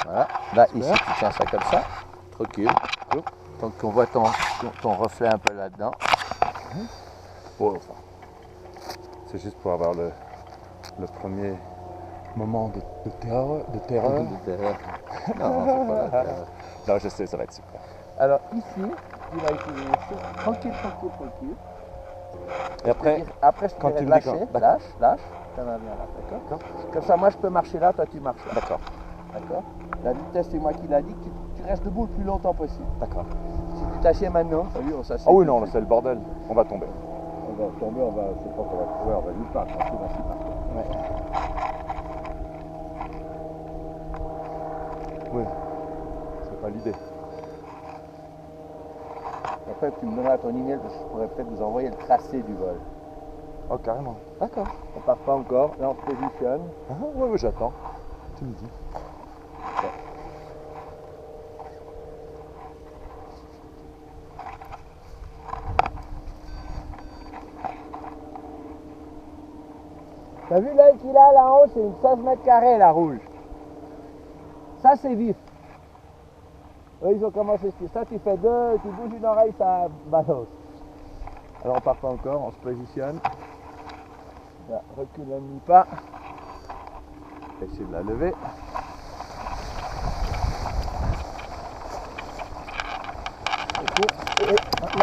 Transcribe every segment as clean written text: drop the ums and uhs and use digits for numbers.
Voilà. Là, ici, tu tiens ça comme ça. Recule. Donc on voit ton reflet un peu là-dedans. Ouais, enfin, c'est juste pour avoir le premier moment de terreur. Non, c'est pas la terreur. Non, je sais, ça va être super. Alors ici, tu vas utiliser tranquille. Et après, je te quand dirai tu de me dis lâcher, quand- lâche. Ça va bien là, d'accord. Comme ça, moi je peux marcher là, toi tu marches là. d'accord. D'accord. La vitesse, c'est moi qui l'a dit, tu restes debout le plus longtemps possible. D'accord. Si tu t'assieds maintenant, ça s'assied. Ah oui, non, là, c'est le bordel. On va tomber. On va tomber, je sais pas qu'on va trouver, on va nulle part, parce qu'on va s'y partir. Oui, c'est pas l'idée. Après, tu me donneras ton email, parce que je pourrais peut-être vous envoyer le tracé du vol. Oh, carrément. D'accord. On part pas encore, là on se positionne. Oui, j'attends. Tu me dis. T'as vu l'aile qu'il a là-haut, c'est une 16 mètres carrés la rouge. Ça c'est vif. Eux ils ont commencé ça, tu fais deux, tu bouges une oreille, ça balance. Alors on part pas encore, on se positionne. Là, recule un demi-pas. Essayer de la lever. Et là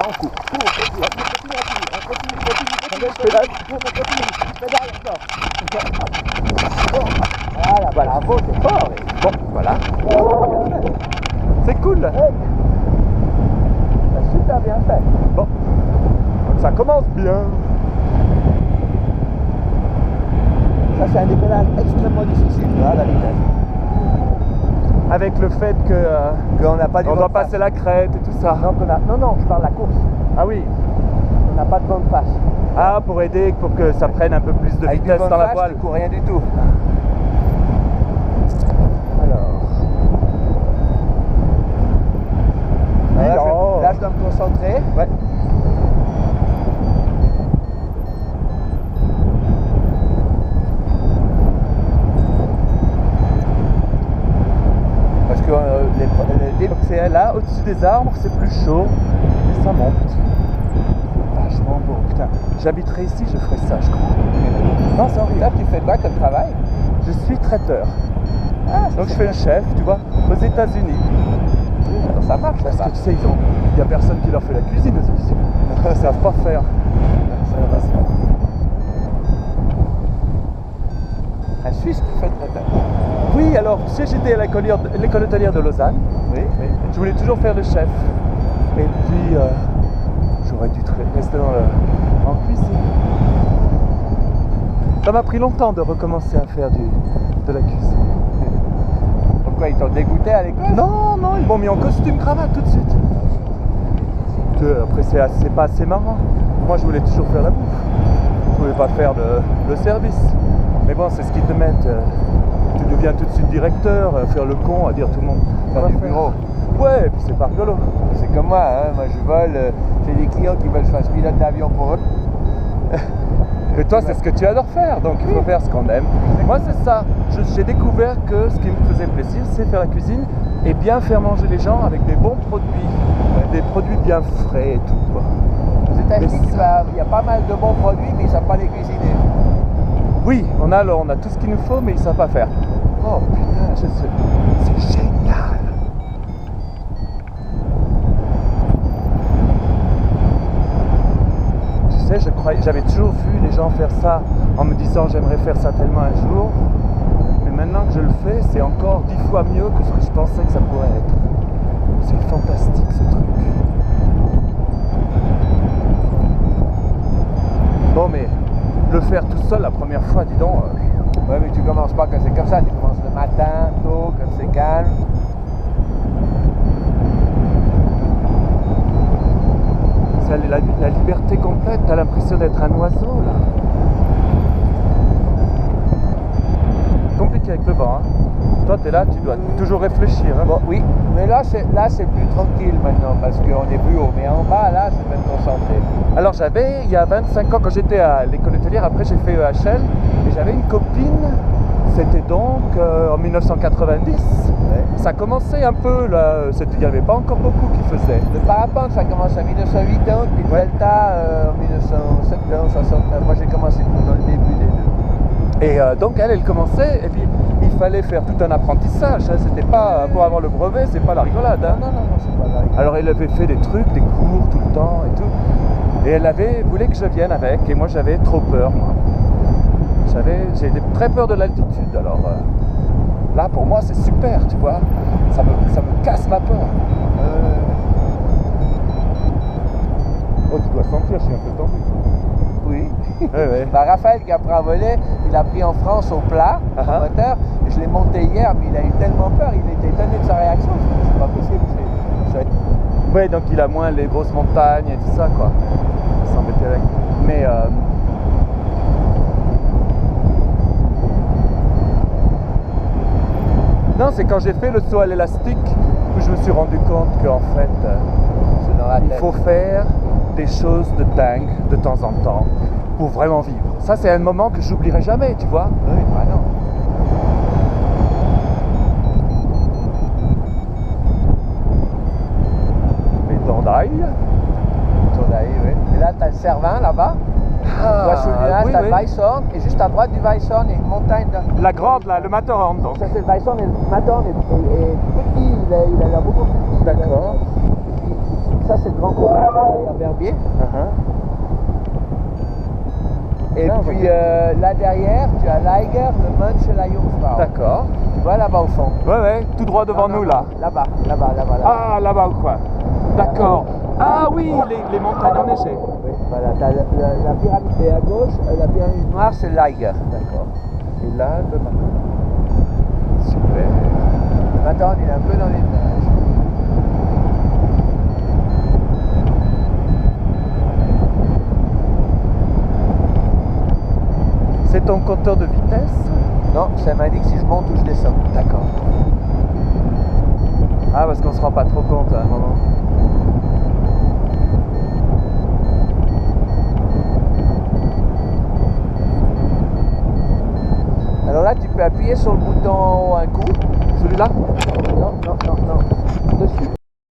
on coupe. On pédale. Voilà, bravo, c'est fort. Bon, voilà. C'est cool. C'est super bien fait. Bon, donc ça commence bien. Ça c'est un décollage extrêmement difficile, là, la vitesse. Avec le fait que Qu'on n'a pas du on vent doit de face. passer la crête et tout ça. Non, je parle de la course. Ah oui. On n'a pas de vent de face. Ah, pour aider, pour que ça prenne un peu plus de Avec du vitesse vent de dans la face, voile. tu cours rien du tout. Alors. Oui, Là, oh. je dois me concentrer. Ouais. Parce que C'est là, au-dessus des arbres, c'est plus chaud et ça monte. C'est vachement beau, putain. J'habiterai ici, je ferai ça, je crois. Non, c'est horrible. Là, tu fais quoi comme travail? Je suis traiteur. Ah, Donc je fais le chef, tu vois, aux États-Unis. ça marche Parce là-bas. que tu sais, il n'y a personne qui leur fait la cuisine ici. Ils ne savent pas faire. Un Suisse qui fait traiteur. Oui, alors, tu sais, j'étais à l'école hôtelière de Lausanne. Oui. Je voulais toujours faire le chef. Et puis, j'aurais dû rester en cuisine. Ça m'a pris longtemps de recommencer à faire de la cuisine. Pourquoi ils t'ont dégoûté à l'école? Non, ils m'ont mis en costume cravate tout de suite. Après, c'est pas assez marrant. Moi, je voulais toujours faire la bouffe. Je voulais pas faire le service. Mais bon, c'est ce qu'ils te mettent. Tu deviens tout de suite directeur, faire le con, à dire tout le monde. Faire du bureau. Ouais, et puis c'est pas rigolo. C'est comme moi, hein. Moi je vole, j'ai des clients qui veulent que je fasse pilote d'avion pour eux. Et toi, c'est ce que tu adores faire, donc il faut faire ce qu'on aime. Moi, c'est ça. J'ai découvert que ce qui me faisait plaisir, c'est faire la cuisine et bien faire manger les gens avec des bons produits, des produits bien frais et tout, quoi. Aux États-Unis, il y a pas mal de bons produits, mais ils ne savent pas les cuisiner. Oui, on a tout ce qu'il nous faut, mais ils ne savent pas faire. Oh putain, c'est génial. Tu sais, j'avais toujours vu les gens faire ça en me disant j'aimerais faire ça tellement un jour. Mais maintenant que je le fais, c'est encore 10 fois mieux que ce que je pensais que ça pourrait être. C'est fantastique ce truc. Bon, mais le faire tout seul la première fois, dis donc. Ouais, mais tu commences pas quand c'est comme ça, tu commences le matin, tôt, quand c'est calme. C'est la liberté complète, t'as l'impression d'être un oiseau là. Compliqué avec le vent, hein. Toi t'es là, tu dois toujours réfléchir. Hein. Bon, oui, mais là c'est plus tranquille maintenant parce qu'on est plus haut. Mais en bas, là, c'est même concentré. Alors il y a 25 ans, quand j'étais à l'école hôtelière, après j'ai fait EHL, et j'avais une copine, C'était donc en 1990. Ouais. Ça commençait un peu là, il n'y avait pas encore beaucoup qui faisaient. Le parapente, ça commence en 1980, puis le Delta en 1970, 69. Moi, j'ai commencé dans le début des deux. Et donc elle commençait, et puis il fallait faire tout un apprentissage. Hein. C'était pas pour avoir le brevet, c'est pas la rigolade. Hein. Non, c'est pas la rigolade. Alors elle avait fait des trucs, des cours tout le temps et tout. Et elle voulait que je vienne avec, et moi j'avais trop peur, moi. J'ai très peur de l'altitude, alors là pour moi c'est super, tu vois, ça me casse ma peur. Oh, tu dois sentir, je suis un peu tendu. Oui. Ouais. Bah, Raphaël qui apprend à voler, il a pris en France au plat, au moteur. Je l'ai monté hier, mais il a eu tellement peur, il était étonné de sa réaction. C'est pas possible, c'est chouette. Ouais, donc il a moins les grosses montagnes et tout ça, quoi. Il s'embêtait avec. Mais non, c'est quand j'ai fait le saut à l'élastique que je me suis rendu compte qu'en fait, il faut faire des choses de dingue de temps en temps pour vraiment vivre. Ça, c'est un moment que j'oublierai jamais, tu vois. Oui, bah non. Les Tondailles. Oui. Et là, tu as le Cervin, là-bas. Tu vois, sous le nuage, tu as le Weisshorn, et juste à droite du Weisshorn, il y a une montagne. La grande, là, le Matterhorn, donc. Ça, c'est le Weisshorn, et le Matterhorn est petit, il a l'air beaucoup plus petit. D'accord. Et puis, ça, c'est le Grand Courant à Verbier. Et puis là derrière, tu as l'Eiger, le Mönch et la Jungfrau. D'accord. Tu vois là-bas au fond. Ouais, tout droit devant nous, là. Là-bas. Ah, là-bas ou quoi? D'accord. Ah oui, les montagnes enneigées. Oui, voilà, t'as la pyramide est à gauche, la pyramide noire c'est l'Eiger. D'accord. Et là, le Matterhorn. Super. Le Matterhorn, il est un peu dans les nuages. C'est ton compteur de vitesse? Non, ça m'indique si je monte ou je descends. D'accord. Ah, parce qu'on se rend pas trop compte à un moment. Alors là, tu peux appuyer sur le bouton un coup. Celui-là? Non. Dessus.